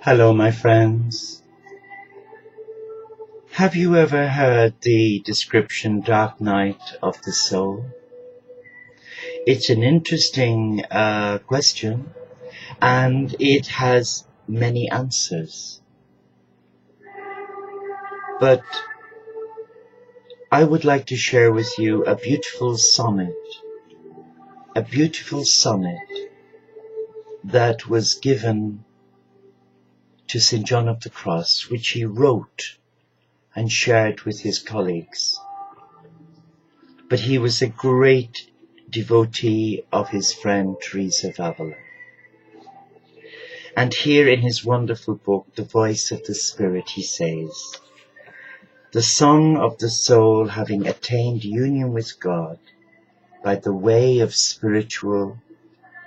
Hello, my friends. Have you ever heard the description dark night of the soul? It's an interesting question, and it has many answers. But I would like to share with you a beautiful sonnet that was given to St. John of the Cross, which he wrote and shared with his colleagues. But he was a great devotee of his friend Teresa of Avila. And here in his wonderful book, The Voice of the Spirit, he says, "The song of the soul having attained union with God by the way of spiritual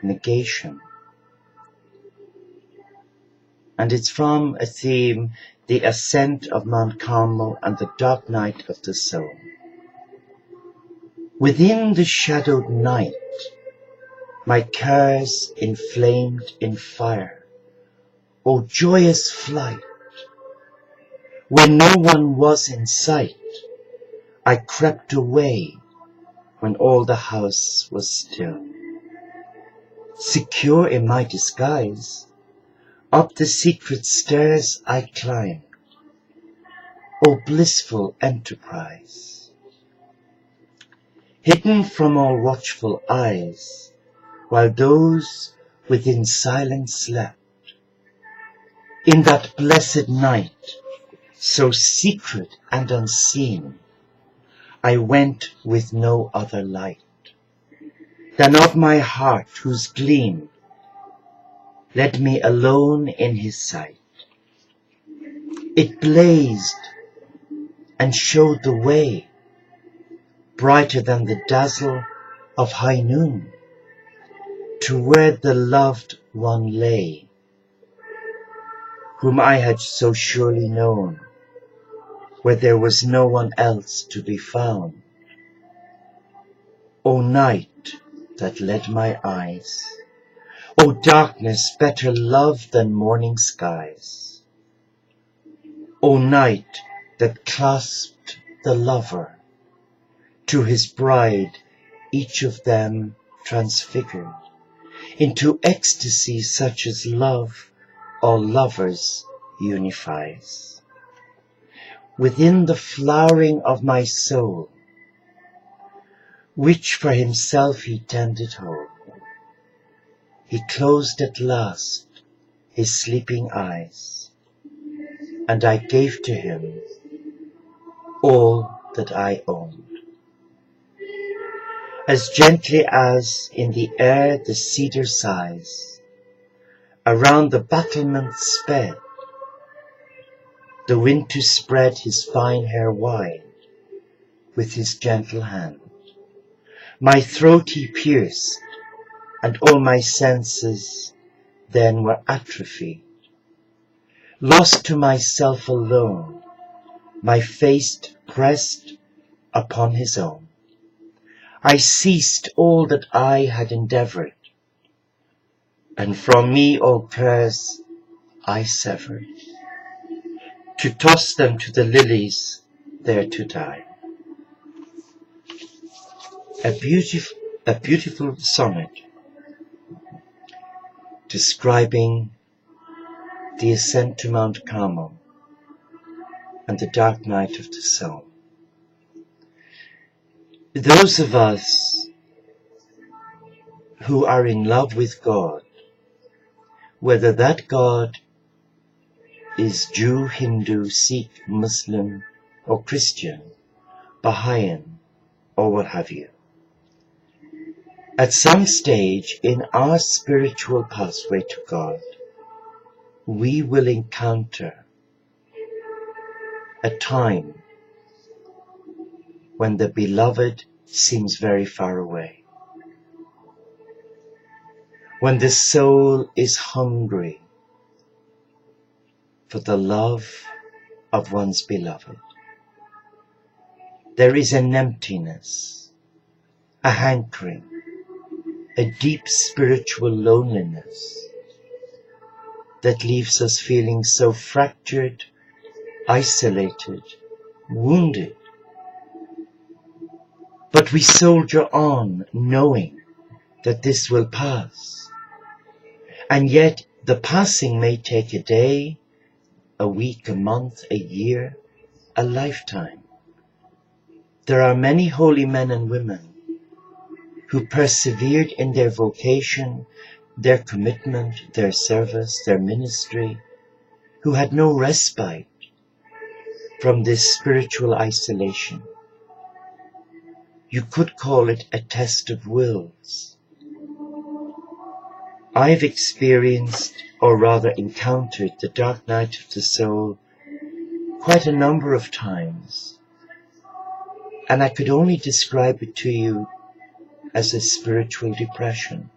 negation." And it's from a theme, the ascent of Mount Carmel and the dark night of the soul. Within the shadowed night, my cares inflamed in fire, O joyous flight! When no one was in sight, I crept away when all the house was still. Secure in my disguise, up the secret stairs I climbed. O blissful enterprise! Hidden from all watchful eyes, while those within silence slept, in that blessed night, so secret and unseen, I went with no other light than of my heart, whose gleam led me alone in his sight. It blazed and showed the way, brighter than the dazzle of high noon, to where the loved one lay, whom I had so surely known, where there was no one else to be found. O night that led my eyes, O darkness better loved than morning skies, O night that clasped the lover to his bride, each of them transfigured into ecstasy such as love all lovers unifies. Within the flowering of my soul, which for himself he tended whole, he closed at last his sleeping eyes, and I gave to him all that I owned. As gently as in the air the cedar sighs, around the battlements sped, the wind to spread his fine hair wide with his gentle hand. My throat he pierced, and all my senses then were atrophied. Lost to myself alone, my face pressed upon his own. I ceased all that I had endeavored, and from me all cares I severed, to toss them to the lilies there to die. A beautiful sonnet describing the ascent to Mount Carmel and the dark night of the soul. Those of us who are in love with God, whether that God is Jew, Hindu, Sikh, Muslim, or Christian, Baha'in, or what have you, at some stage in our spiritual pathway to God, we will encounter a time when the beloved seems very far away, when the soul is hungry for the love of one's beloved. There is an emptiness, a hankering, a deep spiritual loneliness that leaves us feeling so fractured, isolated, wounded. But we soldier on knowing that this will pass. And yet the passing may take a day, a week, a month, a year, a lifetime. There are many holy men and women who persevered in their vocation, their commitment, their service, their ministry, who had no respite from this spiritual isolation. You could call it a test of wills. I've experienced, or rather encountered, the dark night of the soul quite a number of times, and I could only describe it to you as a spiritual depression.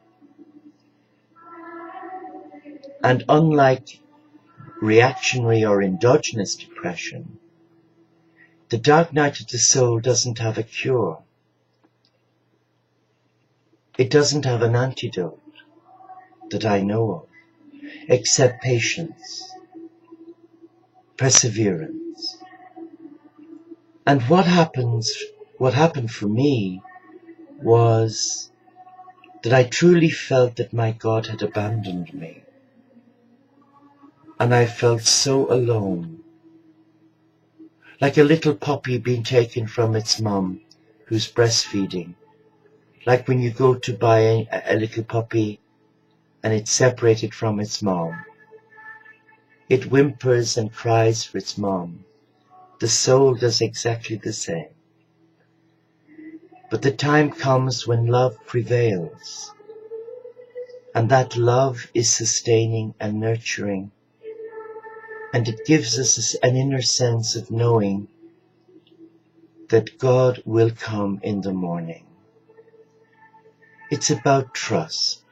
And unlike reactionary or endogenous depression, the dark night of the soul doesn't have a cure. It doesn't have an antidote that I know of, except patience, perseverance. And what happened for me was that I truly felt that my God had abandoned me. And I felt so alone, like a little puppy being taken from its mum who's breastfeeding. Like when you go to buy a little puppy and it's separated from its mom. It whimpers and cries for its mom. The soul does exactly the same. But the time comes when love prevails, and that love is sustaining and nurturing, and it gives us an inner sense of knowing that God will come in the morning. It's about trust.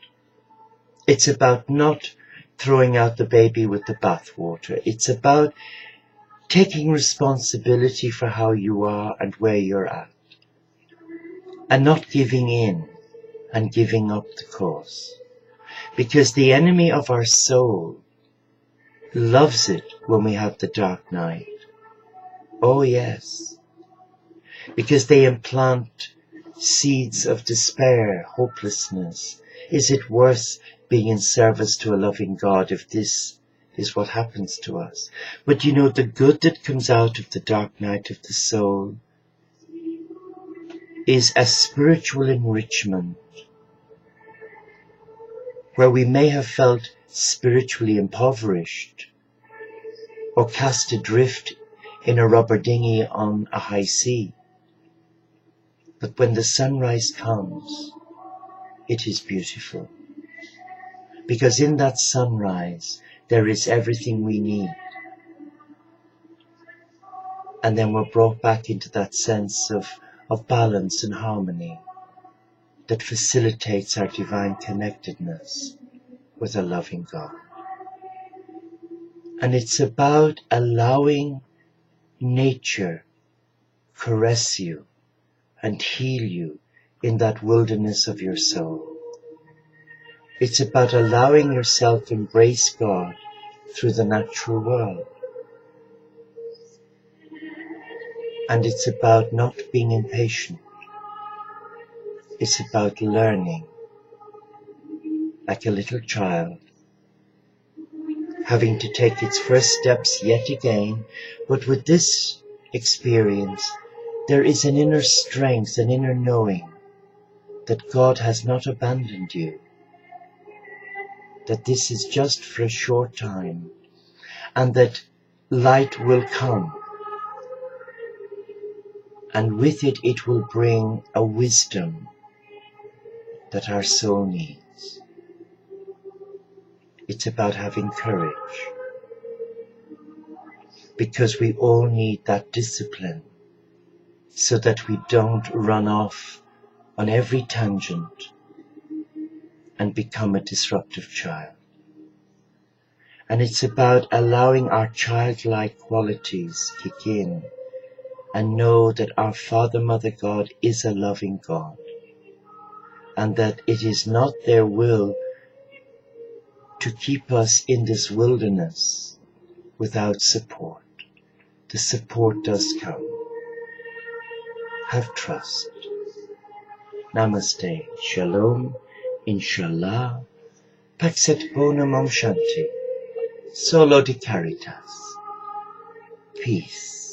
It's about not throwing out the baby with the bathwater. It's about taking responsibility for how you are and where you're at, and not giving in and giving up the cause. Because the enemy of our soul loves it when we have the dark night. Oh yes. Because they implant seeds of despair, hopelessness. Is it worth being in service to a loving God if this is what happens to us? But you know, the good that comes out of the dark night of the soul is a spiritual enrichment, where we may have felt spiritually impoverished or cast adrift in a rubber dinghy on a high sea. But when the sunrise comes, it is beautiful. Because in that sunrise, there is everything we need. And then we're brought back into that sense of balance and harmony that facilitates our divine connectedness with a loving God. And it's about allowing nature caress you and heal you in that wilderness of your soul. It's about allowing yourself to embrace God through the natural world. And it's about not being impatient. It's about learning, like a little child, having to take its first steps yet again. But with this experience, there is an inner strength, an inner knowing that God has not abandoned you, that this is just for a short time, and that light will come, and with it, it will bring a wisdom that our soul needs. It's about having courage, because we all need that discipline so that we don't run off on every tangent and become a disruptive child. And it's about allowing our childlike qualities kick in and know that our Father, Mother God is a loving God, and that it is not their will to keep us in this wilderness without support. The support does come. Have trust. Namaste. Shalom. Inshallah. Paxet bonum om shanti. Solo de caritas. Peace.